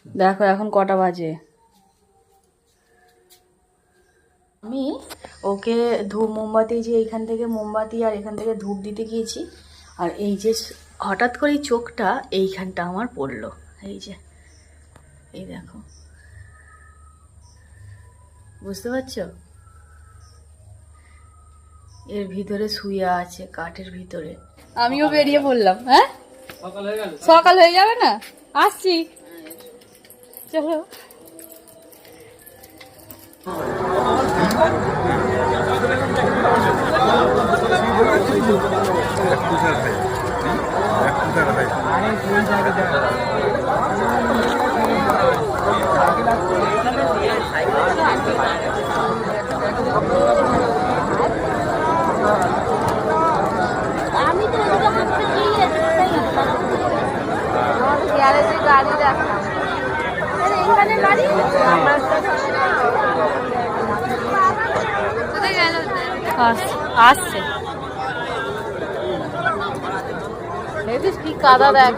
দেখো এখন কটা বাজে। আমি ওকে ধূপ মোমবাতি, যে এইখান থেকে মোমবাতি আর এখান থেকে ধূপ দিতে গিয়েছি, আর এই যে হঠাৎ করে চোখটা এইখানটা আমার পড়লো, এই যে এই দেখো, বুঝতে পারছো? এর ভিতরে শুয়ে আছে কাঠের ভিতরে। আমিও বেরিয়ে পড়লাম। হ্যাঁ, সকাল হয়ে যাবে না, আসছি, চলো। গাড়ি দেখা এখানে গাড়ি আসছে, দেখিস কি কাদা দেখ।